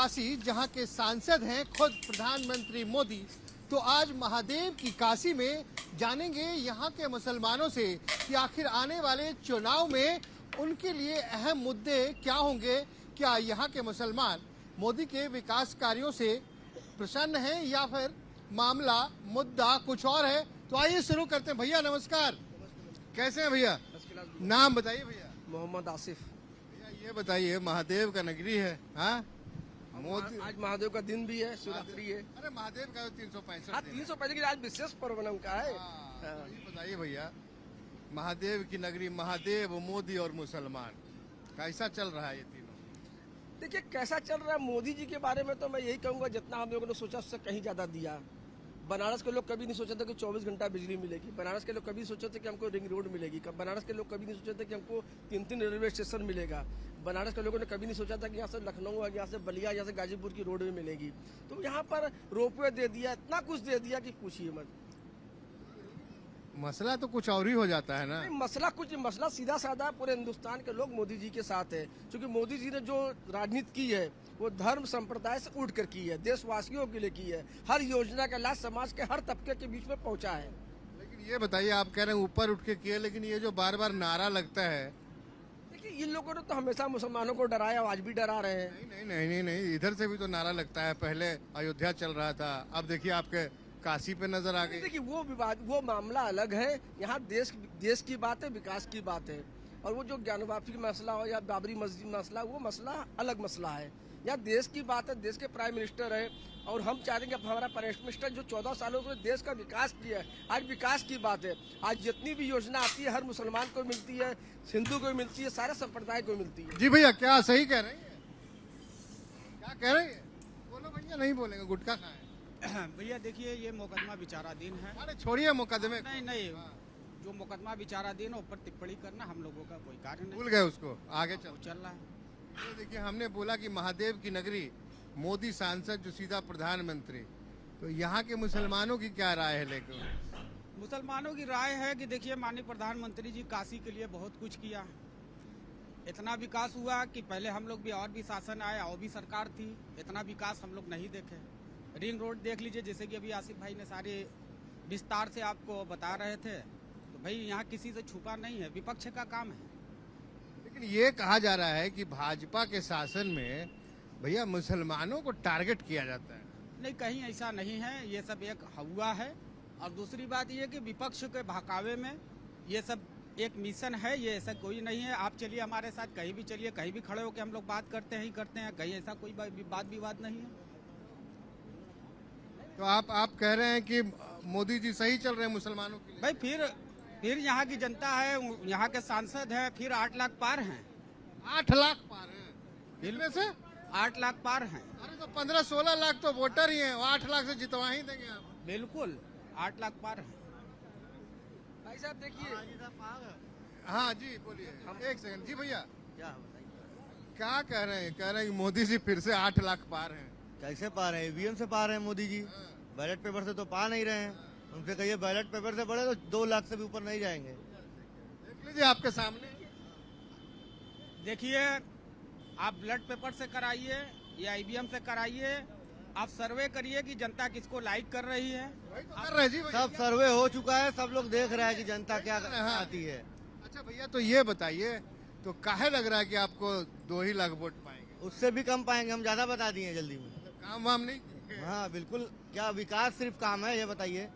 काशी, जहां के सांसद हैं खुद प्रधानमंत्री मोदी, तो आज महादेव की काशी में जानेंगे यहां के मुसलमानों से कि आखिर आने वाले चुनाव में उनके लिए अहम मुद्दे क्या होंगे। क्या यहां के मुसलमान मोदी के विकास कार्यों से प्रसन्न हैं या फिर मामला मुद्दा कुछ और है। तो आइए शुरू करते हैं। भैया नमस्कार, कैसे हैं भैया? नाम बताइए भैया। मोहम्मद आसिफ। भैया ये बताइए, महादेव का नगरी है, हाँ मोदी, आज महादेव का दिन भी है, शिवरात्रि है। अरे महादेव का 365 हाँ 365 की आज विशेष पर्व उनका है। तो ये बताइए भैया, महादेव की नगरी, महादेव, मोदी और मुसलमान, कैसा चल रहा है ये तीनों? देखिए कैसा चल रहा है। मोदी जी के बारे में तो मैं यही कहूँगा, जितना हम लोगों ने सोचा उससे कहीं ज्यादा दिया। बनारस के लोग कभी नहीं सोचे थे कि 24 घंटा बिजली मिलेगी। बनारस के लोग कभी सोचे थे कि हमको रिंग रोड मिलेगी। बनारस के लोग कभी नहीं सोचे थे कि हमको 3 रेलवे स्टेशन मिलेगा। बनारस के लोगों ने कभी नहीं सोचा था कि यहाँ से लखनऊ, यहाँ से बलिया, यहाँ से गाजीपुर की रोड भी मिलेगी। तो यहाँ पर रोपवे दे दिया, इतना कुछ दे दिया कि पूछिए मत। मसला तो कुछ और ही हो जाता है ना। मसला सीधा साधा, पूरे हिंदुस्तान के लोग मोदी जी के साथ है। क्योंकि मोदी जी ने जो राजनीति की है वो धर्म संप्रदाय से उठ कर की है, देशवासियों के लिए की है। हर योजना का लाभ समाज के हर तबके के बीच में पहुंचा है। लेकिन ये बताइए, आप कह रहे हैं ऊपर उठ के किए, लेकिन ये जो बार बार नारा लगता है। देखिए इन लोगों ने तो हमेशा मुसलमानों को डराया, आज भी डरा रहे हैं। नहीं नहीं नहीं नहीं नहीं, इधर से भी तो नारा लगता है। पहले अयोध्या चल रहा था, अब देखिए आपके काशी पे नजर आ गई। देखिए वो विवाद, वो मामला अलग है। यहाँ देश की बात है, विकास की बात है। और वो जो ज्ञान वापसी का मसला हो या बाबरी मस्जिद मसला, वो मसला अलग मसला है। यहाँ देश की बात है, देश के प्राइम मिनिस्टर है और हम चाहते हैं कि हमारा प्राइम मिनिस्टर जो 14 सालों से देश का विकास किया है, आज विकास की बात है। आज जितनी भी योजना आती है हर मुसलमान को मिलती है, हिंदू को मिलती है, सारे संप्रदाय को मिलती है। जी भैया, क्या सही कह रहे हैं? क्या कह रहे हैं? बोलो भैया, नहीं बोलेंगे, गुटखा खाएं। भैया देखिए, ये मुकदमा विचाराधीन है। अरे छोड़िए मुकदमे। नहीं नहीं, जो मुकदमा विचाराधीन है ऊपर टिप्पणी करना हम लोगों का कोई कार्य नहीं। भूल गए उसको, आगे चल रहा है। तो देखिए, हमने बोला कि महादेव की नगरी, मोदी सांसद जो सीधा प्रधानमंत्री, तो यहाँ के मुसलमानों की क्या राय है? लेकिन मुसलमानों की राय है कि देखिए, माननीय प्रधानमंत्री जी काशी के लिए बहुत कुछ किया। इतना विकास हुआ कि पहले हम लोग भी और भी शासन आया और भी सरकार थी, इतना विकास हम लोग नहीं देखे। रिंग रोड देख लीजिए, जैसे कि अभी आसिफ भाई ने सारे विस्तार से आपको बता रहे थे। तो भाई यहाँ किसी से छुपा नहीं है, विपक्ष का काम है। लेकिन ये कहा जा रहा है कि भाजपा के शासन में भैया मुसलमानों को टारगेट किया जाता है। नहीं, कहीं ऐसा नहीं है, ये सब एक हुआ है। और दूसरी बात ये कि विपक्ष के बहकावे में ये सब एक मिशन है, ये ऐसा कोई नहीं है। आप चलिए हमारे साथ, कहीं भी चलिए, कहीं भी खड़े होकर हम लोग बात करते हैं ही करते हैं, कहीं ऐसा कोई बात विवाद नहीं है। तो आप कह रहे हैं कि मोदी जी सही चल रहे हैं मुसलमानों के लिए? भाई फिर यहाँ की जनता है, यहाँ के सांसद है, फिर 8 लाख पार हैं। 8 लाख पार हैं इनमें से? 8 लाख पार हैं। अरे तो 15-16 लाख तो वोटर ही हैं, 8 लाख से जितवा ही देंगे आप। बिल्कुल 8 लाख पार हैं। भाई साहब देखिए, हाँ जी बोलिए, एक सेकंड जी भैया, क्या कह रहे हैं? कह रहे हैं कि मोदी जी फिर से 8 लाख पार हैं। कैसे पा रहे हैं? ईवीएम से पा रहे हैं मोदी जी, बैलेट पेपर से तो पा नहीं रहे हैं। उनसे कहिए बैलेट पेपर से बढ़े तो 2 लाख से भी ऊपर नहीं जाएंगे। देख लीजिए आपके सामने। देखिए, आप ब्लड पेपर से कराइए या ईवीएम से कराइए, आप सर्वे करिए कि जनता किसको लाइक कर रही है। वही तो कर रहे हैं जी भैया। सब सर्वे हो चुका है, सब लोग देख रहे हैं कि जनता क्या हाँ। आती है। अच्छा भैया, तो ये बताइए, तो काहे लग रहा है कि आपको 2 ही लाख वोट पाएंगे? उससे भी कम पाएंगे, हम ज्यादा बता दिए जल्दी में। काम वाम नहीं किए? हाँ बिल्कुल, क्या विकास सिर्फ काम है? ये बताइए।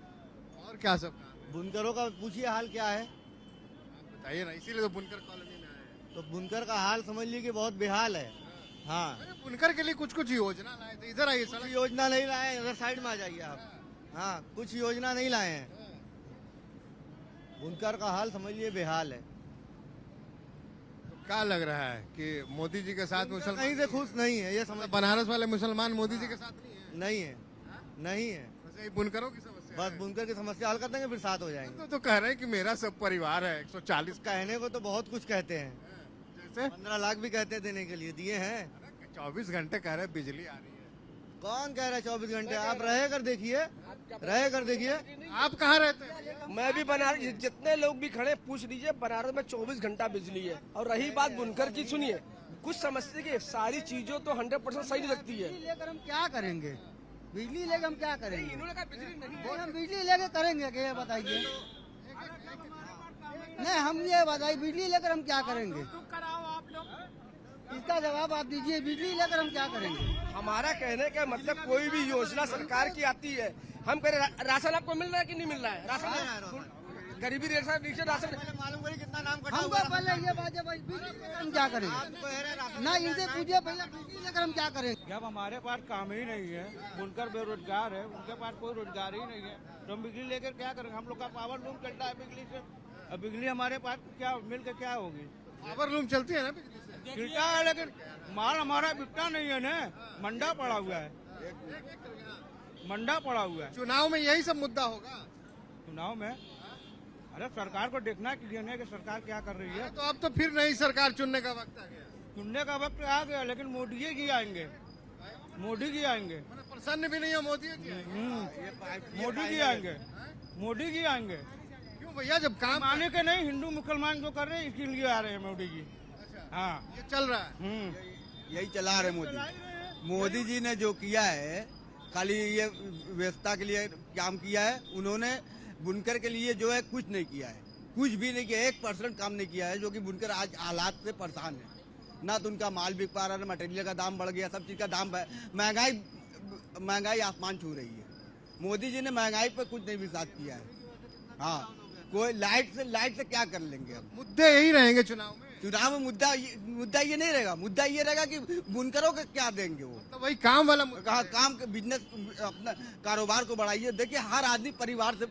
और क्या सब काम? बुनकरों का पूछिए हाल क्या है। आप बताइए ना, इसीलिए तो बुनकर कॉलोनी में आए हैं। तो बुनकर का हाल समझ लीजिए कि बहुत बेहाल है। हाँ, अरे बुनकर के लिए कुछ योजना लाए थे, इधर आइए, कुछ सड़क योजना नहीं लाए, इधर साइड में आ जाइए आप। हाँ, कुछ योजना नहीं लाए हैं। बुनकर का हाल समझ लीजिए बेहाल है। क्या लग रहा है कि मोदी जी के साथ मुसलमान कहीं से खुश नहीं है, ये समझ। बनारस वाले मुसलमान मोदी जी के साथ नहीं है? नहीं है, नहीं है। बस यही बुनकरों की समस्या बस है। बुनकर की समस्या हल कर देंगे, फिर साथ हो जाएंगे। तो कह रहे हैं कि मेरा सब परिवार है, 140 कहने को तो बहुत कुछ कहते हैं, जैसे 15 लाख भी कहते हैं देने के लिए, दिए हैं। 24 घंटे कह रहे हैं बिजली आ रही है। कौन कह रहा है 24 घंटे? आप रहे कर देखिए, रहे कर देखिए। आप कहाँ रहते हैं? मैं भी बनारस, जितने लोग भी खड़े पूछ लीजिए, बनारस में 24 घंटा बिजली है। और रही बात बुनकर की, सुनिए, कुछ समझते कि सारी चीजों तो 100% सही नहीं लगती है। बिजली लेकर हम क्या करेंगे? बिजली लेकर हम क्या करेंगे? इन्होंने कहा बिजली नहीं हम बिजली लेकर करेंगे क्या, ये बताइए? नहीं, हम ये बताइए बिजली लेकर हम क्या करेंगे? इसका जवाब आप दीजिए, बिजली लेकर हम क्या करेंगे? हमारा कहने का मतलब कोई भी योजना सरकार की आती है, हम कह रहे राशन आपको मिल रहा है कि नहीं मिल रहा है? राशन गरीबी रेखा नीचे राशन मालूम करिए कितना नाम कटा हमको पहले ये बात है, बिजली लेकर हम क्या करेंगे? ना इनसे पूछिए भैया, बिजली लेकर हम क्या करेंगे? जब हमारे पास काम ही नहीं है, बुनकर बेरोजगार है, उनके पास कोई रोजगार ही नहीं है, तो हम बिजली लेकर क्या करेंगे? हम लोग का पावर लूम चलता है बिजली से, अब बिजली हमारे पास क्या मिल के क्या होगी? पावर लूम चलती है ना बिजली से? चलता है लेकिन माल हमारा बिकता नहीं है ना, मंडा पड़ा हुआ है, मंडा पड़ा हुआ है। चुनाव में यही सब मुद्दा होगा। चुनाव में अरे सरकार को देखना चाहिए कि सरकार क्या कर रही है। तो अब तो फिर नई सरकार चुनने का वक्त आ गया। चुनने का वक्त आ गया, लेकिन मोदी जी आएंगे, मोदी जी आएंगे, मैंने प्रसन्न भी नहीं हो मोदी जी। मोदी जी आएंगे, मोदी जी आएंगे। क्यों भैया, जब काम माने के नहीं, हिंदू मुसलमान जो कर रहे हैं इसके लिए आ रहे हैं मोदी जी। हाँ, ये चल रहा है। यही चला रहे मोदी। मोदी जी ने जो किया है, खाली ये व्यवस्था के लिए काम किया है। उन्होंने बुनकर के लिए जो है कुछ नहीं किया है, कुछ भी नहीं किया, 1% काम नहीं किया है, जो कि बुनकर आज हालात से परेशान है। ना तो उनका माल बिक पा रहा है, मटेरियल का दाम बढ़ गया, सब चीज का दाम, महंगाई आसमान छू रही है। मोदी जी ने महंगाई पर कुछ नहीं विचार किया है। हाँ, कोई लाइट से क्या कर लेंगे हम? मुद्दे यही रहेंगे चुनाव में। चुनाव में मुद्दा ये नहीं रहेगा। मुद्दा ये रहेगा कि बुनकरों को क्या देंगे वो। तो वही काम वाला मुद्दा। कहा काम के बिजनेस, अपना कारोबार को बढ़ाइए। देखिए हर आदमी परिवार से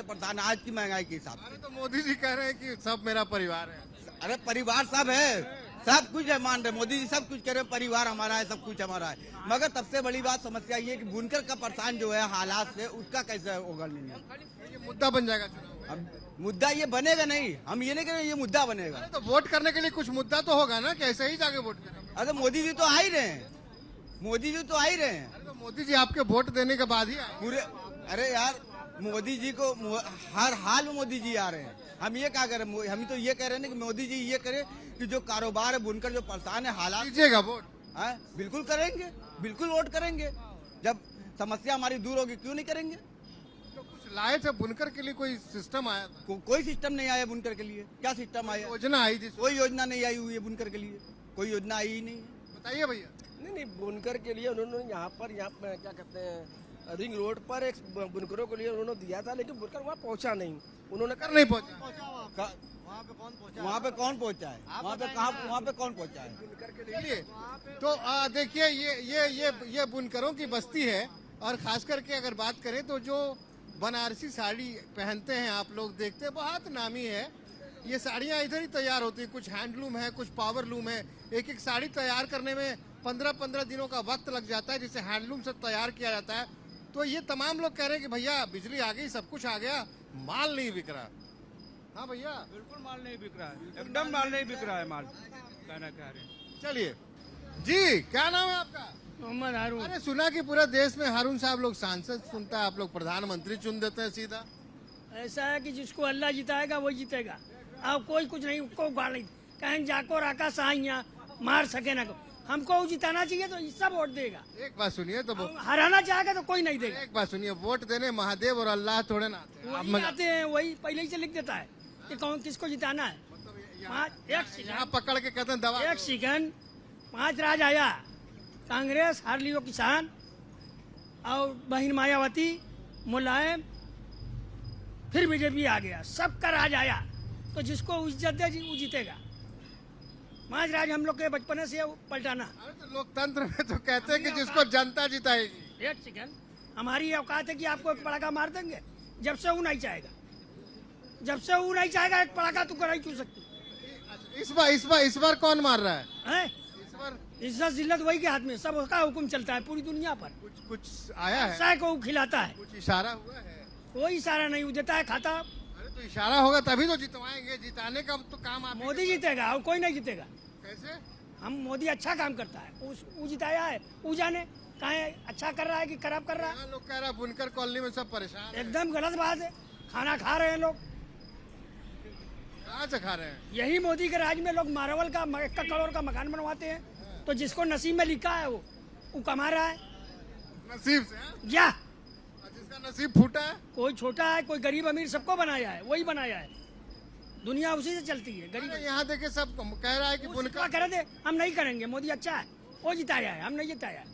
परेशान है आज की महंगाई के हिसाब अरे तो मोदी जी कह रहे हैं कि सब मेरा परिवार है। से। अरे परिवार सब है, सब कुछ है, मान रहे मोदी जी सब कुछ कह रहे हैं, परिवार हमारा है, सब कुछ हमारा है। मगर सबसे बड़ी बात समस्या ये है कि बुनकर का परेशान जो है हालात से, उसका कैसे होगा नहीं है। ये मुद्दा बन जाएगा चुनाव में। अब मुद्दा ये बनेगा नहीं, हम ये नहीं कह रहे ये मुद्दा बनेगा। अरे तो वोट करने के लिए कुछ मुद्दा तो होगा ना, कि ऐसे ही जाके वोट करेंगे? अरे मोदी जी तो आ ही रहे हैं, मोदी जी तो आ ही रहे हैं अरे तो मोदी जी आपके वोट देने के बाद ही आए। पूरे। अरे यार मोदी जी को हर हाल में मोदी जी आ रहे हैं। हम ये क्या करें? हम तो ये कह रहे हैं कि मोदी जी ये करे कि जो कारोबार है बुनकर जो परेशान है हालात, दीजिएगा वोट। हाँ, बिल्कुल करेंगे, बिल्कुल वोट करेंगे। जब समस्या हमारी दूर होगी क्यों नहीं करेंगे? तो कुछ लाए थे बुनकर के लिए, कोई सिस्टम आया था? कोई सिस्टम नहीं आया बुनकर के लिए। क्या सिस्टम आया? योजना आई थी? कोई योजना नहीं आई हुई है बुनकर के लिए, कोई योजना आई ही नहीं है। बताइए भैया। नहीं, बुनकर के लिए उन्होंने यहाँ क्या कहते हैं, रिंग रोड पर एक बुनकरों के लिए उन्होंने दिया था, लेकिन बुनकर वहाँ पहुँचा नहीं। उन्होंने कर नहीं पहुंचा। वहाँ पे कौन पहुँचा है? वहाँ पे कौन पहुँचा है? चलिए, तो देखिए ये बुनकरों की बस्ती है। और खास करके अगर बात करें तो जो बनारसी साड़ी पहनते हैं आप लोग देखते हैं, बहुत नामी है। ये साड़ियाँ इधर ही तैयार होती हैं, कुछ हैंडलूम है, कुछ पावरलूम है। एक एक साड़ी तैयार करने में 15-15 दिनों का वक्त लग जाता है, जिसे हैंडलूम से तैयार किया जाता है। तो ये तमाम लोग कह रहे हैं कि भैया बिजली आ गई, सब कुछ आ गया, माल नहीं बिक रहा। हाँ भैया, बिल्कुल माल नहीं बिक रहा है, एकदम माल नहीं बिक रहा है माल, कहना चाह रहे हैं। चलिए जी, क्या नाम है आपका? मोहम्मद हारून। अरे सुना कि पूरे देश में हारून साहब लोग सांसद चुनता है, आप लोग प्रधानमंत्री चुन देते हैं सीधा। ऐसा है कि जिसको अल्लाह जिताएगा वही जीतेगा। अब कोई कुछ नहीं, को गाड़ी कहीं जाको राका साइया मार सके ना को। हमको जिताना चाहिए तो सब वोट देगा। एक बात सुनिए, तो हराना चाहेगा तो कोई नहीं देगा। एक बात सुनिए, वोट देने महादेव और अल्लाह थोड़े ना आते हैं। वही आते हैं, वही पहले ही से लिख देता है कि कौन किसको जिताना है। यहाँ पकड़ के कहते हैं दवा। एक सेकंड, 5 राज आया, कांग्रेस, हार लियो किसान और बहन मायावती, मुलायम, फिर बीजेपी आ गया, सबका राज आया। तो जिसको इज्जत दे वो जीतेगा। 5 राज हम लोग के बचपन से पलटाना। अरे तो लोकतंत्र में तो कहते हैं कि जिसको जनता जिताएगी। एक सेकंड, हमारी औकात है कि आपको एक पड़ाका मार देंगे जब से वो नहीं चाहेगा। जब से वो नहीं चाहेगा एक पड़ाका तू कर ही क्यों सकती। इस बार कौन मार रहा है? हैं? इस बार इज्जत जिल्लत वही के हाथ में, सब उसका हुक्म चलता है पूरी दुनिया पर। कुछ आया है? साय को खिलाता है, कुछ इशारा हुआ है? कोई इशारा नहीं, वो देता है खाता। अरे तो इशारा होगा तभी तो जितवाएंगे। जिताने का तो काम आप मोदी जीतेगा और कोई नहीं जीतेगा। कैसे? हम मोदी अच्छा काम करता है, वो जिताया है, वो जाने कहाँ अच्छा कर रहा है कि खराब कर रहा है। यहाँ लोग कह रहा है बुनकर कॉलोनी में सब परेशान है। एकदम गलत बात है, खाना खा रहे हैं लोग। कहाँ से खा रहे हैं? यही मोदी के राज में लोग मार्बल का 1 करोड़ का मकान बनवाते हैं, तो जिसको नसीब में लिखा है वो कमा रहा है। नसीब से हाँ? या और जिसका नसीब फूटा है कोई छोटा है, कोई गरीब अमीर, सबको बनाया है, वही बनाया है। दुनिया उसी से चलती है। गरीब अरे यहाँ देखे सब कह रहा है कि बुनकर बुनकर करे दे, हम नहीं करेंगे, मोदी अच्छा है, वो जिताया है, हम नहीं जिताया।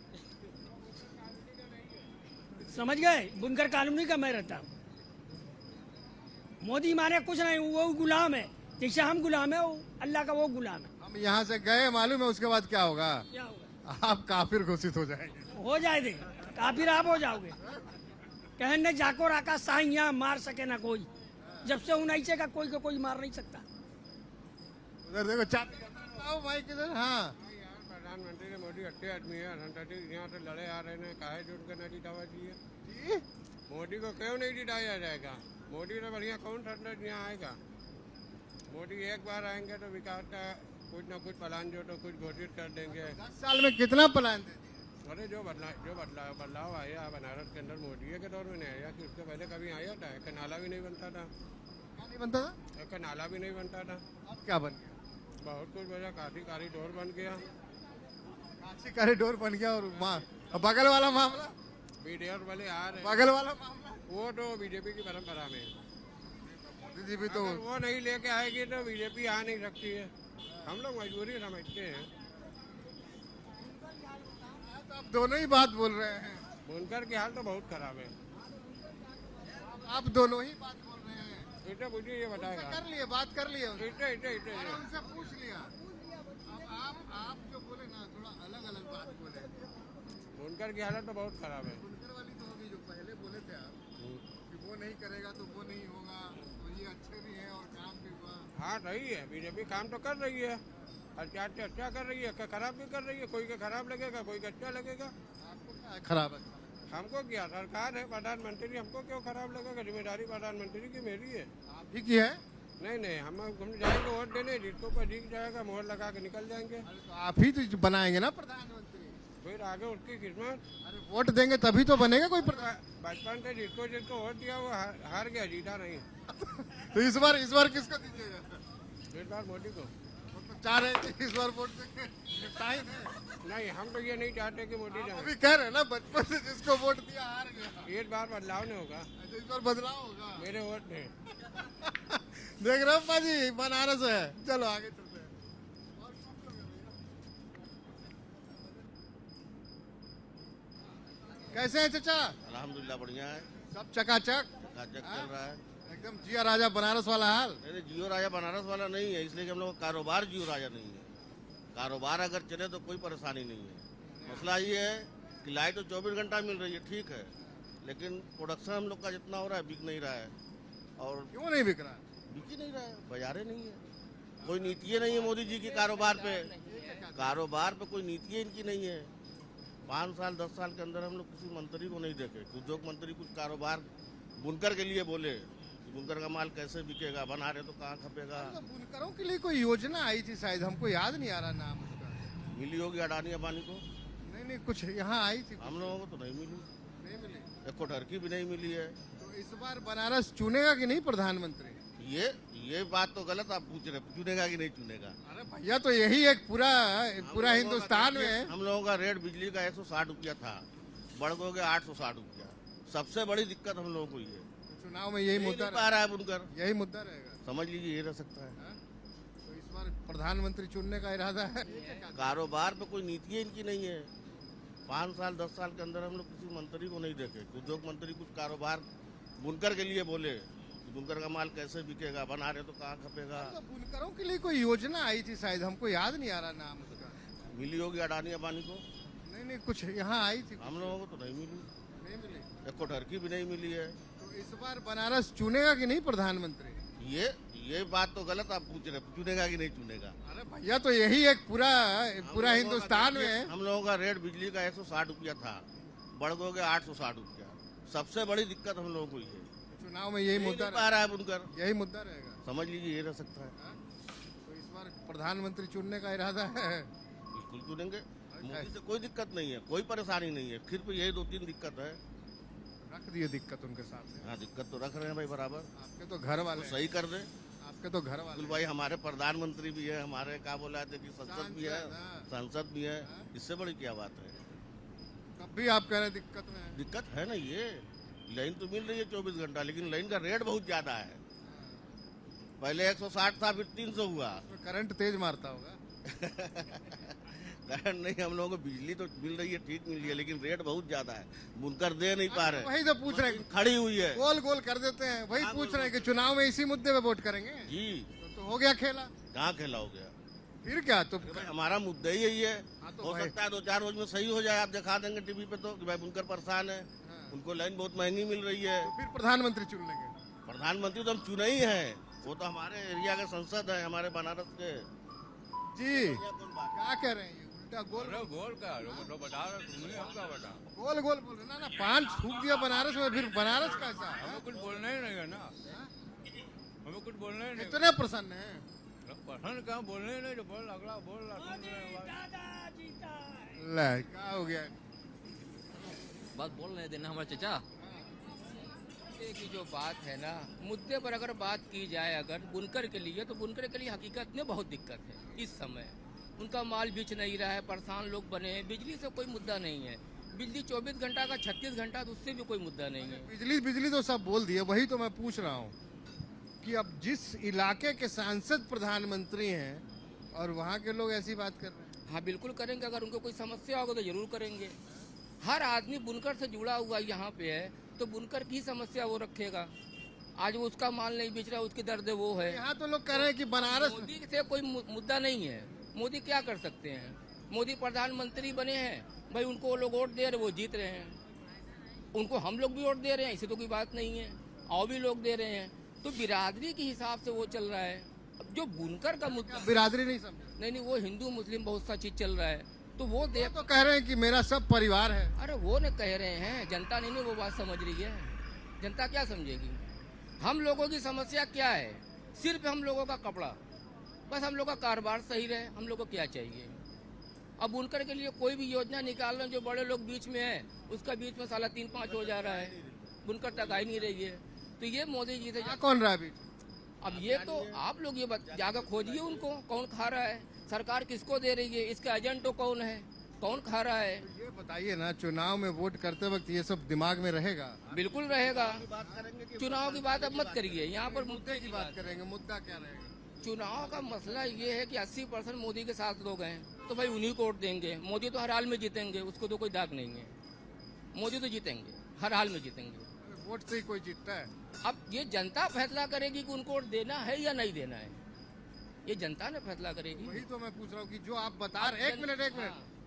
समझ गए? बुनकर कानूनी का मैं रहता हूँ। मोदी माने कुछ नहीं, वो गुलाम है, जैसे हम गुलाम है, वो अल्लाह का वो गुलाम है। हम यहाँ से गए, मालूम है उसके बाद क्या होगा? क्या होगा? आप काफिर घोषित हो जाएंगे। हो जाए दे, काफिर आप हो जाओगे। कहने जाको राका साइया मार सके ना कोई, जब से उन्नीस का कोई को कोई मार नहीं सकता। उधर देखो चाबी आओ भाई किधर? हाँ प्रधानमंत्री मोदी अच्छे आदमी है, यहाँ से लड़े आ रहे हैं, काहे जो उनका नहीं जितावा चाहिए? जी मोदी को क्यों नहीं जिताया जाएगा? मोदी से बढ़िया कौन संसद यहाँ आएगा? मोदी एक बार आएंगे तो विकास का कुछ न कुछ प्लान जो तो कुछ घोषित कर देंगे। 10 साल में कितना प्लान दे दिए? अरे जो बदलाव आया बनारस के अंदर मोदी के दौर में नहीं आया कि उससे पहले कभी आया था? एक नाला भी नहीं बनता था, क्या नहीं बनता था? एक नाला भी नहीं बनता था। अब क्या बन गया? बहुत कुछ वजह काफी कॉरिडोर बन गया, काशी कॉरिडोर बन गया। और और बगल वाला मामला, विदेश वाले आ रहे, बगल वाला मामला वो तो बीजेपी की परंपरा में। मोदी जी भी तो अगर वो नहीं लेके आएगी तो बीजेपी आ नहीं सकती है। हम लोग मजबूरी समझते हैं। तो आप दोनों ही बात बोल रहे हैं। बुनकर की हाल तो बहुत खराब है। आप दोनों ही बात बोल रहे हैं। इसे मुझे ये बताएगा। कर लिए, बात कर लिए उनसे। इसे और उनसे पूछ लिया। अब आप जो बोले ना, थोड़ा अलग अलग बात बोले। बुनकर की हालत तो बहुत खराब है। बुनकर वाली तो होगी, जो पहले बोले थे आप कि वो नहीं करेगा तो वो नहीं होगा, तो ये अच्छे भी हैं और काम भी हुआ। हाँ सही है, बीजेपी काम तो कर रही है, अच्छा से अच्छा कर रही है, खराब भी कर रही है। कोई का खराब लगेगा, कोई का अच्छा लगेगा। आपको क्या है खराब है? हमको क्या, सरकार है, प्रधानमंत्री, हमको क्यों खराब लगेगा? जिम्मेदारी प्रधानमंत्री की मेरी है। आप ही की है? नहीं हम जाएंगे वोट देने, जिसको पर जीत जाएगा मोहर लगा के निकल जाएंगे। तो आप ही तो बनाएंगे ना प्रधानमंत्री। फिर आगे उसकी किस्मत। अरे वोट देंगे तभी तो बनेगा कोई प्रधान। बचपन से जिसको वोट दिया वो हार गया, जीता नहीं। तो इस बार किसको दीजिएगा? इस बार मोदी को। वो तो चाह रहे थे इस बार वोट देंगे, निपटाए थे। नहीं, हम तो ये नहीं चाहते कि मोदी आप जाए। अभी कह रहे हैं ना, बचपन से जिसको वोट दिया हार गया। इस बार बदलाव नहीं होगा, अच्छा, इस बार बदलाव होगा। मेरे वोट में। देख रहे हो जी, बनारस है। चलो आगे चलते हैं। कैसे हैं चाचा? अल्हम्दुलिल्लाह बढ़िया है, सब चकाचक चकाचक चल रहा है। एकदम जिया राजा बनारस वाला हाल। नहीं, जियो राजा बनारस वाला नहीं है, इसलिए कि हम लोग का कारोबार जियो राजा नहीं है। कारोबार अगर चले तो कोई परेशानी नहीं है। मसला ये है कि लाइट तो 24 घंटा मिल रही है, ठीक है, लेकिन प्रोडक्शन हम लोग का जितना हो रहा है बिक नहीं रहा है। और क्यों नहीं बिक रहा? बिक ही नहीं रहा है, बाजारे नहीं है, कोई नीति नहीं है मोदी जी की कारोबार पे। कारोबार पे कोई नीति इनकी नहीं है। 5 साल 10 साल के अंदर हम लोग किसी मंत्री को नहीं देखे। उद्योग मंत्री कुछ कारोबार बुनकर के लिए बोले, बुनकर का माल कैसे बिकेगा, बना रहे तो कहाँ खपेगा। तो बुनकरों के लिए कोई योजना आई थी शायद, हमको याद नहीं आ रहा नाम उसका। मिली होगी अडानी अबानी को? नहीं कुछ यहाँ आई थी, हम लोगों को तो नहीं मिली, नहीं मिली। एक कोठरकी भी नहीं मिली है। तो इस बार बनारस चुनेगा कि नहीं प्रधानमंत्री? ये बात तो गलत आप पूछ रहे, चुनेगा कि नहीं चुनेगा? अरे भैया, तो यही एक पूरा हिंदुस्तान में हम लोगों का रेट बिजली का 160 रुपया था, बढ़ गए 860 रुपया। सबसे बड़ी दिक्कत हम लोगों को ये चुनाव में यही मुद्दा पा रहा है बुनकर, यही मुद्दा रहेगा। समझ लीजिए ये रह सकता है। तो इस बार प्रधानमंत्री चुनने का इरादा है। कारोबार पे कोई नीति इनकी नहीं है। 5 साल 10 साल के अंदर हम लोग किसी मंत्री को नहीं देखे। उद्योग मंत्री कुछ कारोबार बुनकर के लिए बोले, बुनकर का माल कैसे बिकेगा, बना रहे तो कहाँ खपेगा। तो बुनकरों के लिए कोई योजना आई थी शायद, हमको याद नहीं आ रहा नाम उसका। मिली होगी अडानी अबानी को? नहीं कुछ यहाँ आई थी, हम लोगों को तो नहीं मिली, नहीं मिली। एक कोठरकी भी नहीं मिली है। तो इस बार बनारस चुनेगा कि नहीं प्रधानमंत्री? ये बात तो गलत आप पूछ रहे, चुनेगा कि नहीं चुनेगा? अरे भैया, तो यही एक पूरा हिंदुस्तान में हम लोगों का रेट बिजली का 160 रुपया था, बढ़ गए 860 रुपया। सबसे बड़ी दिक्कत हम लोगों को ये चुनाव में यही मुद्दा पा रहा है बुनकर, यही मुद्दा रहेगा। समझ लीजिए ये रह सकता है। तो इस बार प्रधानमंत्री चुनने का इरादा है। बिल्कुल चुनेंगे, मोदी से कोई दिक्कत नहीं है, कोई परेशानी नहीं है। फिर यही 2-3 दिक्कत है। रख दिए दिक्कत उनके सामने। हाँ, दिक्कत तो रख रहे हैं भाई बराबर। आपके तो घर वाले तो सही कर दे। आप आपके तो घर वाले बिल्कुल भाई, हमारे प्रधानमंत्री भी है, हमारे क्या बोला थे कि संसद भी है, संसद भी है, इससे बड़ी क्या बात है। तब भी आप कह रहे हैं दिक्कत में है। दिक्कत है ना, ये लाइन तो मिल रही है 24 घंटा, लेकिन लाइन का रेट बहुत ज्यादा है। पहले 160 था, फिर 300 हुआ। उसमें करंट तेज मारता होगा। करंट नहीं, हम लोगों को बिजली तो मिल रही है, ठीक मिल रही है, लेकिन रेट बहुत ज्यादा है, बुनकर दे नहीं पा रहे। वही तो पूछ रहे हैं, खड़ी हुई है गोल गोल कर देते हैं। वही पूछ रहे हैं कि चुनाव में इसी मुद्दे पे वोट करेंगे जी। तो हो गया खेला। कहाँ खेला हो गया, फिर क्या तो भाई हमारा मुद्दा ही यही है। हाँ तो हो भाई- सकता है 2-4 रोज में सही हो जाए, आप दिखा देंगे टीवी पे तो कि भाई बुनकर परेशान है, उनको लाइन बहुत महंगी मिल रही है। फिर प्रधानमंत्री चुन लेंगे। प्रधानमंत्री तो हम चुने ही हैं, वो तो हमारे एरिया के संसद है, हमारे बनारस के। जी क्या कह रहे हैं, ये उल्टा गोल गोल का तो बता रहे तुमने, हम क्या बता, गोल गोल बोल रहे हैं। ना पान थूक दिया बनारस में, फिर बनारस कैसा है? हमें कुछ बोलना ही नहीं है ना, हमें कुछ बोलना ही नहीं। इतने प्रसन्न है। पसंद कहाँ, बोलने ही नहीं, तो बोल अगला बोल रहा, सुन रहे हैं बात। ले क्या हो गया? बात बोल रहे देना हमारे चाचा। मुद्दे की जो बात है ना, मुद्दे पर अगर बात की जाए अगर बुनकर के लिए, तो बुनकर के लिए हकीकत में बहुत दिक्कत है इस समय। उनका माल बिछ नहीं रहा है, परेशान लोग बने हैं। बिजली से कोई मुद्दा नहीं है, बिजली 24 घंटा का 36 घंटा, तो उससे भी कोई मुद्दा नहीं है। बिजली बिजली तो सब बोल दिए, वही तो मैं पूछ रहा हूँ कि अब जिस इलाके के सांसद प्रधानमंत्री हैं और वहाँ के लोग ऐसी बात कर रहे हैं। हाँ बिल्कुल करेंगे, अगर उनको कोई समस्या होगा तो जरूर करेंगे। हर आदमी बुनकर से जुड़ा हुआ यहाँ पे है, तो बुनकर की समस्या वो रखेगा। आज वो उसका माल नहीं बेच रहा, उसकी दर्द वो है। यहाँ तो लोग कह रहे हैं कि बनारस मोदी से कोई मुद्दा नहीं है। मोदी क्या कर सकते हैं, मोदी प्रधानमंत्री बने हैं, भाई उनको लोग वोट दे रहे, वो जीत रहे हैं। उनको हम लोग भी वोट दे रहे हैं, इसे तो कोई बात नहीं है, और भी लोग दे रहे हैं। तो बिरादरी के हिसाब से वो चल रहा है। अब जो बुनकर का मुद्दा, बिरादरी नहीं समझे। नहीं वो हिंदू मुस्लिम बहुत सा चीज चल रहा है, तो वो देख तो कह रहे हैं कि मेरा सब परिवार है। अरे वो न कह रहे हैं, जनता नहीं वो बात समझ रही है। जनता क्या समझेगी? हम लोगों की समस्या क्या है? सिर्फ हम लोगों का कपड़ा, बस हम लोग का कारोबार सही रहे, हम लोग को क्या चाहिए? अब बुनकर के लिए कोई भी योजना निकाल रहे हैं, जो बड़े लोग बीच में है, उसका बीच में साला 3-5 हो जा रहा है, बुनकर तक आ ही नहीं रही है। तो ये मोदी जी से कौन रहा अभी? अब ये तो आप लोग ये जाकर खोजिए उनको, कौन खा रहा है, सरकार किसको दे रही है, इसका एजेंट तो कौन है, कौन खा रहा है? ये बताइए ना, चुनाव में वोट करते वक्त ये सब दिमाग में रहेगा? बिल्कुल रहेगा। चुनाव की बात अब मत करिए, यहाँ पर मुद्दे की बात करेंगे। मुद्दा क्या रहेगा? चुनाव का मसला ये है कि 80% मोदी के साथ लोग हैं, तो भाई उन्हीं को वोट देंगे। मोदी तो हर हाल में जीतेंगे, उसको तो कोई दाग नहीं है। मोदी तो जीतेंगे, हर हाल में जीतेंगे। वोट से ही कोई जीतता है? अब ये जनता फैसला करेगी कि उनको वोट देना है या नहीं देना है, ये जनता ने फैसला करेगी। वही तो मैं पूछ रहा हूँ कि जो आप बता रहे, एक मिनट,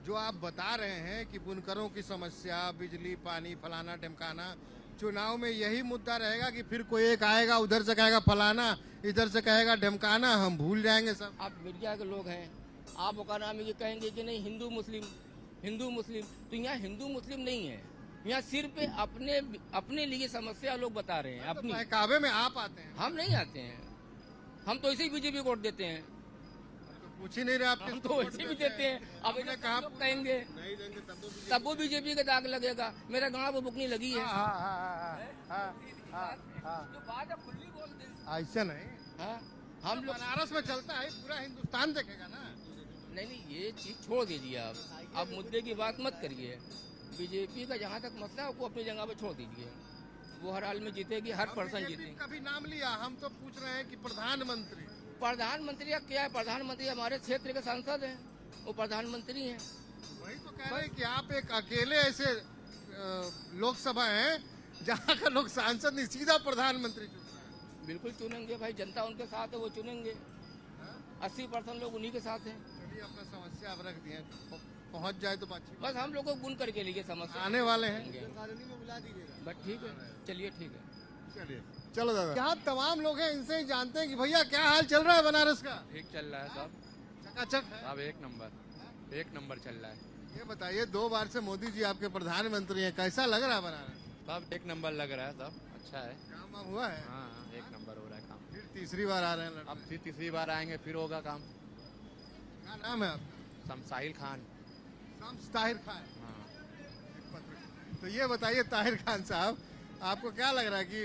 जो आप बता रहे हैं कि बुनकरों की समस्या, बिजली पानी फलाना ढमकाना, चुनाव में यही मुद्दा रहेगा कि फिर कोई एक आएगा उधर से कहेगा फलाना, इधर से कहेगा ढमकाना, हम भूल जाएंगे सब? आप मीडिया के लोग हैं, आप ओका नाम ये कहेंगे कि नहीं हिंदू मुस्लिम, हिंदू मुस्लिम, तो यहाँ हिंदू मुस्लिम नहीं है। यहाँ सिर्फ अपने लिए समस्या लोग बता रहे हैं अपनी। काबे में आप आते हैं? हम नहीं आते हैं, हम तो इसी बीजेपी को वोट देते हैं। पूछ ही नहीं रहे आप? हम तो वैसे भी देते हैं। अब इन्हें कहा कहेंगे तब वो बीजेपी के दाग लगेगा। मेरा गाँव वो बुकनी लगी है। जो बात है खुली बोल दे। ऐसा नहीं, हाँ हम लोग बनारस में चलता है, पूरा हिंदुस्तान देखेगा ना। नहीं ये चीज छोड़ दीजिए आप मुद्दे की बात मत करिए। बीजेपी का जहाँ तक मसला है वो अपनी जगह पे छोड़ दीजिए, वो हर हाल में जीतेगी, हर पर्सन जीतेगी। कभी नाम लिया? हम तो पूछ रहे हैं कि प्रधानमंत्री का क्या है? प्रधानमंत्री हमारे क्षेत्र के सांसद हैं, वो प्रधानमंत्री हैं। वही तो कह रहे हैं कि आप एक अकेले ऐसे लोकसभा हैं जहाँ का लोग सांसद नहीं, सीधा प्रधानमंत्री चुन रहा है। बिल्कुल चुनेंगे भाई, जनता उनके साथ है, वो चुनेंगे। 80% लोग उन्हीं के साथ हैं। चलिए अपना समस्या आप रख दिए, पहुँच जाए तो बातचीत। बस हम लोग को बुनकर के लिए समस्या आने वाले हैं, बस ठीक है, चलिए ठीक है, चलिए चलो दादा। यहाँ तमाम लोग हैं, इनसे ही जानते हैं कि भैया क्या हाल चल रहा है बनारस का? ठीक चल रहा है सब, चकाचक है सब एक नंबर चल रहा है। ये बताइए, 2 बार से मोदी जी आपके प्रधानमंत्री हैं, कैसा लग रहा है बनारस? सब एक नंबर लग रहा है, सब अच्छा है, काम वाम हुआ है? हाँ एक नंबर हो रहा है काम। फिर तीसरी बार आ रहे हैं अब फिर तीसरी बार आएंगे, फिर होगा काम। क्या नाम है आपका? शमसाइल खान। शम्स ताहिर खान। हाँ। तो ये बताइए ताहिर खान साहब, आपको क्या लग रहा है कि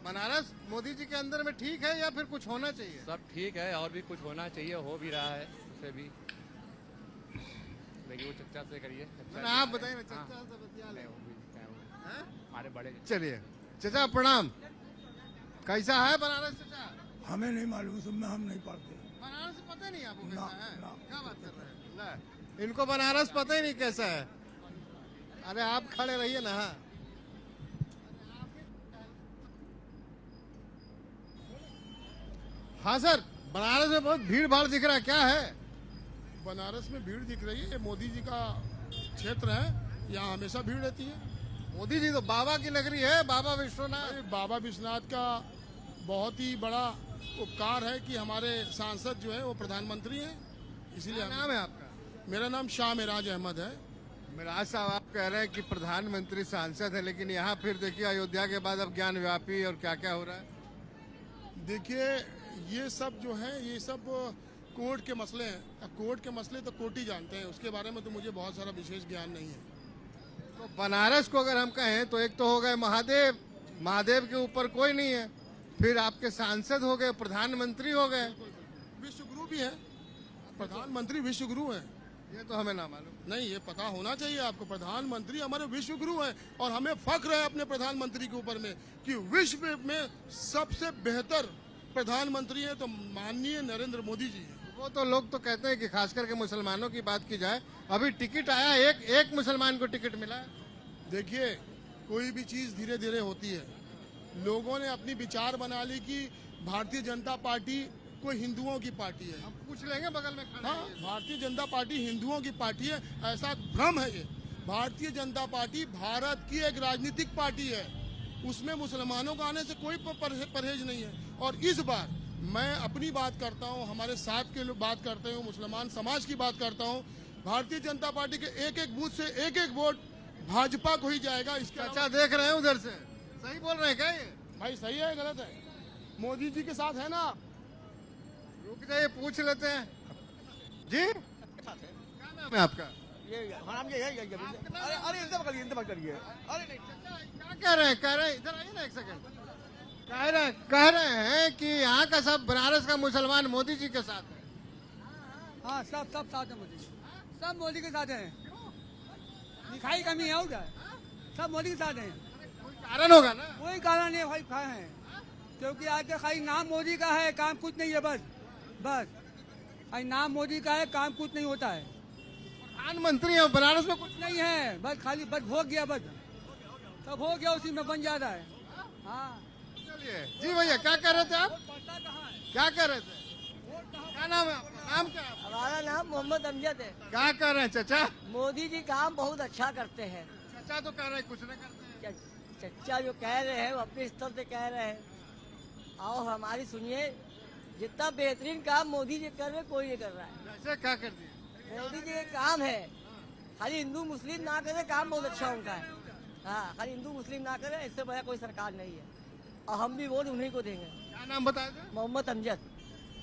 बनारस मोदी जी के अंदर में ठीक है या फिर कुछ होना चाहिए? सब ठीक है और भी कुछ होना चाहिए, हो भी रहा है उसे भी। देखिए वो चर्चा से करिए। ना आप बताइए ना, चर्चा से बतिया ले। हैं? हमारे बड़े चलिए चाचा प्रणाम। कैसा है बनारस चाचा? हमें नहीं मालूम, सुनना हम नहीं पढ़ते। बनारस पता नहीं आपको ना, कैसा है? ना। क्या बात कर रहे हैं? ले, इनको बनारस पता ही नहीं कैसा है। अरे आप खड़े रहिए ना। हाँ सर, बनारस में बहुत भीड़ भाड़ दिख रहा है, क्या है? बनारस में भीड़ दिख रही है, मोदी जी का क्षेत्र है, यहाँ हमेशा भीड़ रहती है। मोदी जी तो बाबा की नगरी है, बाबा विश्वनाथ। अरे बाबा विश्वनाथ का बहुत ही बड़ा उपकार है कि हमारे सांसद जो है वो प्रधानमंत्री हैं, इसीलिए क्या नाम है आपका? मेरा नाम शाह मिराज अहमद है। मिराज साहब, आप कह रहे हैं कि प्रधानमंत्री सांसद है, लेकिन यहाँ फिर देखिए अयोध्या के बाद अब ज्ञान व्यापी और क्या क्या हो रहा है। देखिए ये सब जो है ये सब कोर्ट के मसले हैं। कोर्ट के मसले तो कोर्ट ही जानते हैं, उसके बारे में तो मुझे बहुत सारा विशेष ज्ञान नहीं है। तो बनारस को अगर हम कहें तो एक तो हो गए महादेव, महादेव के ऊपर कोई नहीं है, फिर आपके सांसद हो गए, प्रधानमंत्री हो गए, विश्व गुरु भी है, प्रधानमंत्री विश्व गुरु है। ये तो हमें ना मालूम। नहीं, ये पता होना चाहिए आपको। प्रधानमंत्री हमारे विश्व गुरु हैं और हमें फख्र है अपने प्रधानमंत्री के ऊपर में कि विश्व में सबसे बेहतर प्रधानमंत्री है तो माननीय नरेंद्र मोदी जी हैं। वो तो लोग तो कहते हैं कि खास करके मुसलमानों की बात की जाए, अभी टिकट आया, एक मुसलमान को टिकट मिला है। देखिए कोई भी चीज धीरे धीरे होती है। लोगों ने अपनी विचार बना ली कि भारतीय जनता पार्टी कोई हिंदुओं की पार्टी है। हम पूछ लेंगे बगल में खड़े हाँ, हैं। भारतीय जनता पार्टी हिंदुओं की पार्टी है, ऐसा भ्रम है ये। भारतीय जनता पार्टी भारत की एक राजनीतिक पार्टी है, उसमें मुसलमानों को आने से कोई परहेज नहीं है। और इस बार मैं अपनी बात करता हूँ, हमारे साथ के लोग बात करते हैं, मुसलमान समाज की बात करता हूँ। भारतीय जनता पार्टी के एक एक बूथ से एक एक वोट भाजपा को ही जाएगा। इसके अच्छा देख रहे हैं उधर से, सही बोल रहे हैं क्या ये? भाई सही है गलत है? मोदी जी के साथ है ना? रुक जाइए पूछ लेते हैं। जी क्या नाम है आपका? क्या कह रहे हैं? इधर आइए ना एक सेकंड। कह रहे हैं कि यहाँ का सब बनारस का मुसलमान मोदी जी के साथ है। हाँ सब साथ है मोदी, सब मोदी के साथ हैं। दिखाई कमी है उधर, सब मोदी के साथ हैं। कोई कारण होगा ना? कोई कारण नहीं भाई, खाए हैं क्योंकि आज के खाली नाम मोदी का है, काम कुछ नहीं है। बस खाली नाम मोदी का है, काम कुछ नहीं होता है। प्रधानमंत्री है बनारस में, कुछ नहीं है, बस खाली बस हो गया, बस सब हो गया, उसी में बन जाता है। हाँ चलिए जी भैया, क्या कह रहे थे आप? क्या कह रहे थे? क्या नाम है आपका? नाम क्या है? हमारा नाम मोहम्मद अमजद है। क्या कह रहे हैं चाचा? मोदी जी काम बहुत अच्छा करते हैं। चाचा तो कह रहे हैं कुछ नहीं करते हैं। चच्चा जो कह रहे हैं वो अपने स्तर से कह रहे हैं, और हमारी सुनिए, जितना बेहतरीन काम मोदी जी कर रहे हैं कोई नहीं कर रहा है। वैसे क्या कर दिए? मोदी जी के काम है, खाली हिंदू मुस्लिम ना करे, काम बहुत अच्छा उनका है। हाँ, खाली हिंदू मुस्लिम ना करे, इससे बड़ा कोई सरकार नहीं है, और हम भी वोट उन्हीं को देंगे। क्या नाम बताए थे? मोहम्मद अमजद।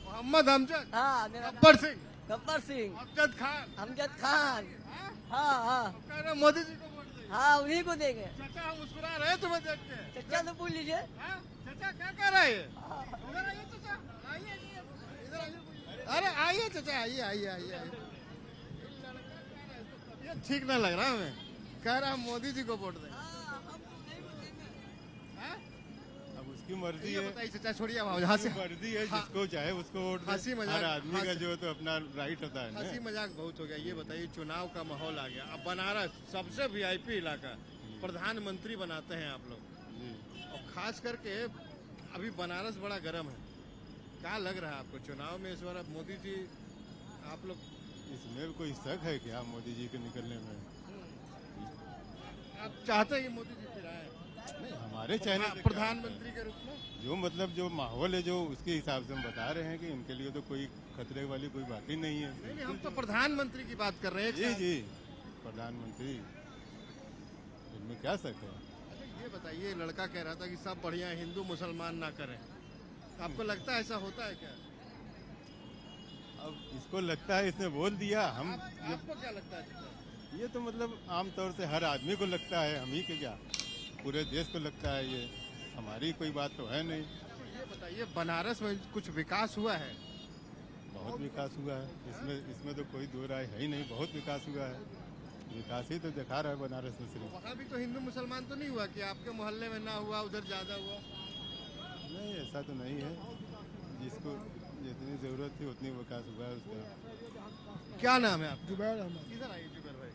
मोहम्मद अमजद? हाँ, मेरा गब्बर सिंह? गब्बर सिंह, अमजद खान? अमजद खान। हाँ हाँ कह रहे हैं मोदी जी को वोट देंगे। हाँ, उन्हीं को देंगे। चाचा हम मुस्कुरा रहे हैं तुम्हें देख के। चच्चा तो पूछ लीजिए। हाँ? चाचा क्या कह रहा है ये? इधर आइए चाचा, आइए इधर आइए। अरे आइए चाचा, आइए आइए आइए आइए। ये ठीक ना लग रहा हमें, कह रहा हम मोदी जी को वोट दें। अब उसकी मर्जी ये है, बताइए चाचा, छोड़िए अब यहाँ से। मर्जी है, जिसको चाहे उसको वोट दे। हंसी मजाक- हर आदमी का हंसी- जो है तो अपना राइट होता है हंसी ना। मजाक बहुत हो गया। ये बताइए, चुनाव का माहौल आ गया, अब बनारस सबसे वीआईपी इलाका, प्रधानमंत्री बनाते हैं आप लोग, जी। और खास करके अभी बनारस बड़ा गर्म है। क्या लग रहा है आपको चुनाव में इस बार अब मोदी जी, आप लोग इसमें कोई शक है क्या मोदी जी के निकलने में? आप चाहते हैं कि मोदी जी फिर आए नहीं, हमारे चाहने से प्रधानमंत्री के रूप में? जो मतलब जो माहौल है, जो उसके हिसाब से हम बता रहे हैं कि इनके लिए तो कोई खतरे वाली कोई बात ही नहीं है। नहीं, हम तो प्रधानमंत्री की बात कर रहे हैं। जी जी, प्रधानमंत्री, इनमें क्या शक है? अच्छा ये बताइए, लड़का कह रहा था कि सब बढ़िया हिंदू मुसलमान ना करें, आपको लगता है ऐसा होता है क्या? अब इसको लगता है, इसने बोल दिया, हम आपको क्या लगता है? ये तो मतलब आमतौर से हर आदमी को लगता है, हम ही के क्या, पूरे देश को लगता है ये। हमारी कोई बात तो है नहीं। ये बताइए, बनारस में कुछ विकास हुआ है? बहुत विकास हुआ है, इसमें तो कोई दो राय है ही नहीं। बहुत विकास हुआ है, विकास ही तो दिखा रहा है बनारस में सिर्फ। वहाँ भी तो हिंदू मुसलमान तो नहीं हुआ कि आपके मोहल्ले में ना हुआ, उधर ज्यादा हुआ? नहीं, ऐसा तो नहीं है। जिसको जितनी जरूरत थी उतनी विकास हुआ है उसका। क्या नाम है आपका? जुबैर अहमद। किधर आइए जुबैर भाई।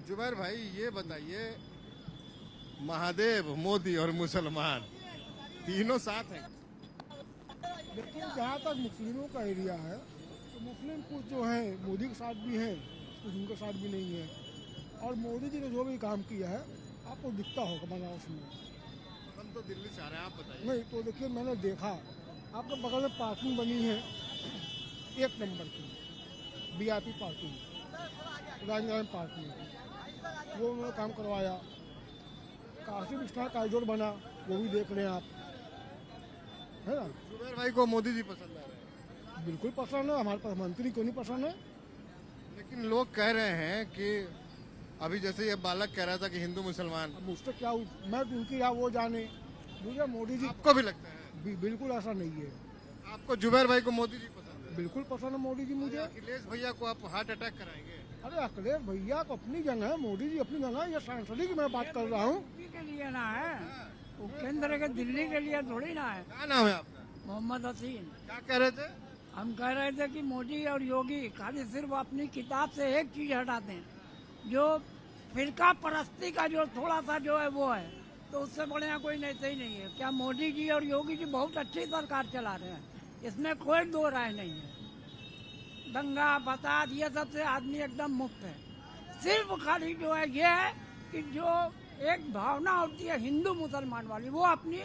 जुबैर भाई, ये बताइए, महादेव, मोदी और मुसलमान तीनों साथ हैं। लेकिन जहाँ तक मुस्लिमों का एरिया है तो मुस्लिम कुछ जो है मोदी के साथ भी हैं, कुछ उनके साथ भी नहीं है। और मोदी जी ने जो भी काम किया है आपको दिखता होगा बनारस में। हम तो दिल्ली से आ रहे हैं, आप बताइए। नहीं तो देखिए, मैंने देखा आपके बगल में पार्किंग बनी है 1 नंबर की, VIP पार्किंग, राजनारायण पार्किंग, वो उन्होंने काम करवाया। काशी विश्वनाथ कॉरिडोर बना, वो भी देख लें आप, है ना। जुबैर भाई को मोदी जी पसंद आ रहे हैं? बिल्कुल पसंद है, हमारे प्रधानमंत्री क्यों नहीं पसंद है। लेकिन लोग कह रहे हैं कि अभी जैसे ये बालक कह रहा था कि हिंदू मुसलमान, अब मुझसे क्या, मैं तो उनकी राह वो जाने, मुझे मोदी जी आपको भी लगता है? बिल्कुल ऐसा नहीं है। आपको जुबैर भाई को मोदी जी पसंद है? बिल्कुल पसंद है मोदी जी मुझे। अखिलेश भैया को आप हार्ट अटैक कराएंगे? अरे अखिलेश भैया को अपनी जगह है, मोदी जी अपनी जगह है। ये सांसद की मैं बात कर रहा हूँ। के लिए ना है, वो केंद्र के दिल्ली के लिए थोड़ी ना है। क्या नाम है आपका? मोहम्मद हसीन। क्या कह रहे थे? हम कह रहे थे कि मोदी और योगी खाली सिर्फ अपनी किताब से एक चीज हटाते हैं, जो फिरका परस्ती का जो थोड़ा सा जो है वो है, तो उससे बढ़िया कोई नेता ही नहीं है। क्या मोदी जी और योगी जी बहुत अच्छी सरकार चला रहे हैं, इसमें कोई दो राय नहीं है। दंगा फसाद ये सब से आदमी एकदम मुक्त है। सिर्फ खाली जो है ये है कि जो एक भावना होती है हिंदू मुसलमान वाली, वो अपनी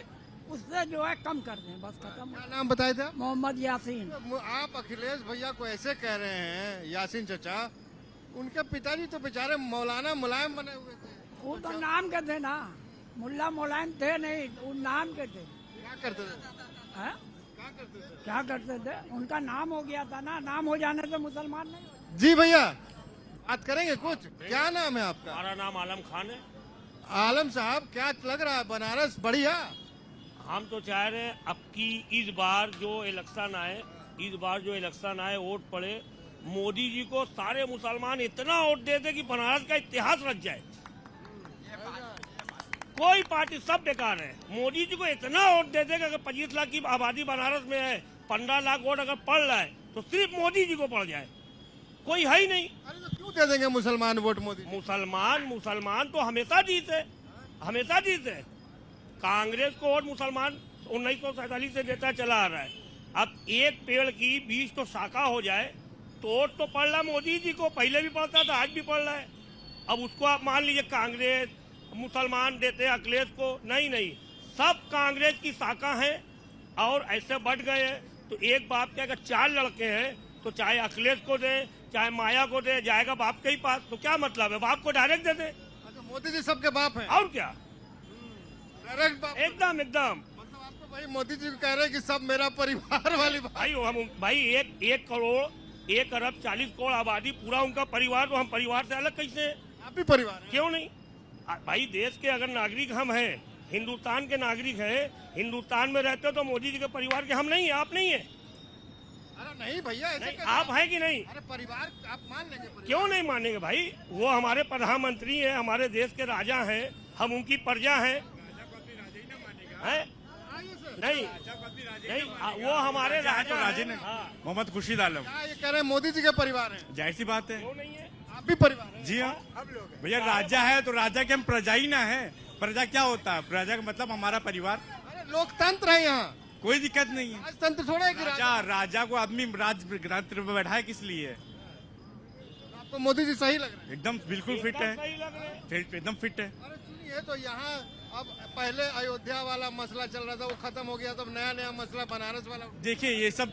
उससे जो है कम कर दें, बस खत्म। क्या नाम बताए थे? मोहम्मद यासीन। आप अखिलेश भैया को ऐसे कह रहे हैं, यासीन चचा, उनके पिताजी तो बेचारे मौलाना मुलायम बने हुए थे। वो तो नाम के थे ना, मुल्ला मुलायम थे नहीं, वो नाम के थे। क्या करते थे? हैं? क्या करते थे? क्या करते थे? उनका नाम हो गया था ना, नाम हो जाने से मुसलमान नहीं होते। जी भैया, बात करेंगे कुछ? क्या नाम है आपका? हमारा नाम आलम खान है। आलम साहब, क्या लग रहा है बनारस बढ़िया? हम तो चाह रहे हैं अब की इस बार जो इलेक्शन आए वोट पड़े मोदी जी को, सारे मुसलमान इतना वोट दे दे कि बनारस का इतिहास रच जाए। कोई पार्टी सब बेकार है। मोदी जी को इतना वोट दे दे कि अगर 25 लाख की आबादी बनारस में है, 15 लाख वोट अगर पड़ रहा है तो सिर्फ मोदी जी को पड़ जाए, कोई है ही नहीं। अरे तो क्यों दे देंगे मुसलमान वोट मोदी? मुसलमान तो हमेशा जीते। कांग्रेस को वोट मुसलमान 1947 से देता चला आ रहा है। अब एक पेड़ की 20 तो शाखा हो जाए तो वोट तो पड़ रहा मोदी जी को, पहले भी पड़ता था, आज भी पड़ रहा है। अब उसको आप मान लीजिए कांग्रेस मुसलमान देते हैं अखिलेश को, नहीं, सब कांग्रेस की शाखा है और ऐसे बढ़ गए हैं। तो एक बाप के अगर 4 लड़के हैं तो चाहे अखिलेश को दे चाहे माया को दे, जाएगा बाप के ही पास। तो क्या मतलब है, बाप को डायरेक्ट दे दे। मोदी जी सबके बाप हैं और क्या, डायरेक्ट बाप। एकदम मतलब आपको भाई मोदी जी कह रहे हैं कि सब मेरा परिवार वाली बात। भाई 1 करोड़ 1 अरब 40 करोड़ आबादी, पूरा उनका परिवार, तो हम परिवार से अलग कैसे हैं? आप भी परिवार हैं? क्यों नहीं भाई, देश के अगर नागरिक हम हैं, हिंदुस्तान के नागरिक हैं, हिंदुस्तान में रहते हो तो मोदी जी के परिवार के हम नहीं है, आप नहीं है। अरे नहीं भैया, ऐसे नहीं, आप हैं कि नहीं? अरे परिवार आप मान लेंगे? क्यों नहीं मानेंगे भाई, वो हमारे प्रधानमंत्री हैं, हमारे देश के राजा हैं, हम उनकी प्रजा हैं। नहीं, वो हमारे राजा हैं। मोहम्मद खुर्शीद आलम। क्या ये कह रहे हैं मोदी जी के परिवार हैं? जाहिर सी बात है, क्यों नहीं है? आप भी परिवार हैं? जी हाँ भैया, राजा है तो राजा के हम प्रजा ही ना है। प्रजा क्या होता है? प्रजा का मतलब हमारा परिवार। अरे लोकतंत्र है यहाँ, कोई दिक्कत नहीं है। राजतंत्र थोड़ा है कि राजा को आदमी राजतंत्र में बैठाए किस लिए? आपको मोदी जी सही लग रहे हैं? एकदम बिल्कुल फिट है, एकदम फिट है। अरे सुनिए, तो यहाँ अब पहले अयोध्या वाला मसला चल रहा था, वो खत्म हो गया, तब नया मसला बनारस वाला। देखिए ये सब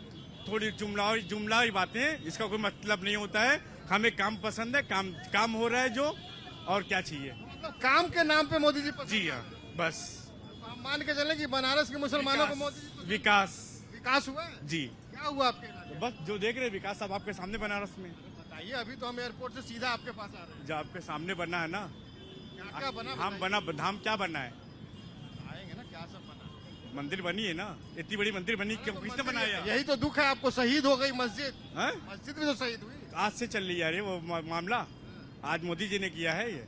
थोड़ी जुमलावी बातें हैं, इसका कोई मतलब नहीं होता है। हमें काम पसंद है, काम हो रहा है जो, और क्या चाहिए। मतलब काम के नाम पे मोदी जी पसंद? जी हाँ, बस हम मान के चले कि बनारस के मुसलमानों को मोदी जी विकास हुआ है? जी। क्या हुआ आपके इलाके? बस जो देख रहे विकास सब आपके सामने बनारस में। बताइए, अभी तो हम एयरपोर्ट से सीधा आपके पास आ रहे हैं। जो आपके सामने बना है ना, क्या बना? हम क्या बना है? आएंगे ना, क्या सब मंदिर बनी है ना, इतनी बड़ी मंदिर बनी, क्यों किसने बनाया? यही तो दुख है आपको, शहीद हो गई मस्जिद। हैं? मस्जिद भी तो शहीद हुई। आज से चल रही है वो मामला, आज मोदी जी ने किया है ये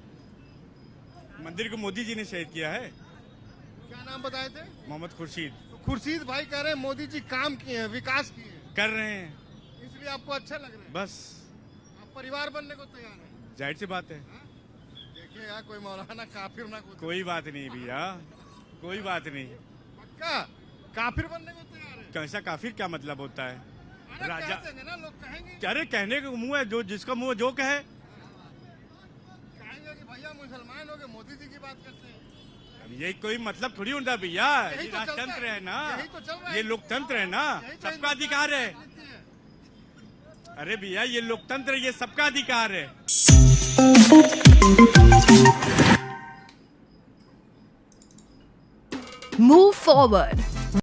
मंदिर को, मोदी जी ने शहीद किया है। क्या नाम बताए थे? मोहम्मद खुर्शीद। तो खुर्शीद भाई कह रहे हैं मोदी जी काम किए हैं, विकास किए हैं, कर रहे हैं, इसलिए आपको अच्छा लग रहा है। बस आप परिवार बनने को तैयार हैं। जाहिर सी बात है। देखिएगा कोई मौलाना काफिर ना कूदे। कोई बात नहीं भैया, कोई बात नहीं। पक्का काफिर बनने को तैयार है। कैसा काफिर क्या मतलब होता है? अरे राजा कह देंगे ना, लोग कहेंगे। अरे कहने का मुंह है, जो जिसका मुंह जो कहे। कहेंगे कि भैया मुसलमान हो गए, मोदी जी की बात करते हैं। अब ये कोई मतलब थोड़ी होता है भैया, यही ये तो चलता राजतंत्र है ना, यही तो चल रहा है। ये लोकतंत्र है ना, यही तो सबका अधिकार है। अरे भैया ये लोकतंत्र, ये सबका अधिकार है। Move forward.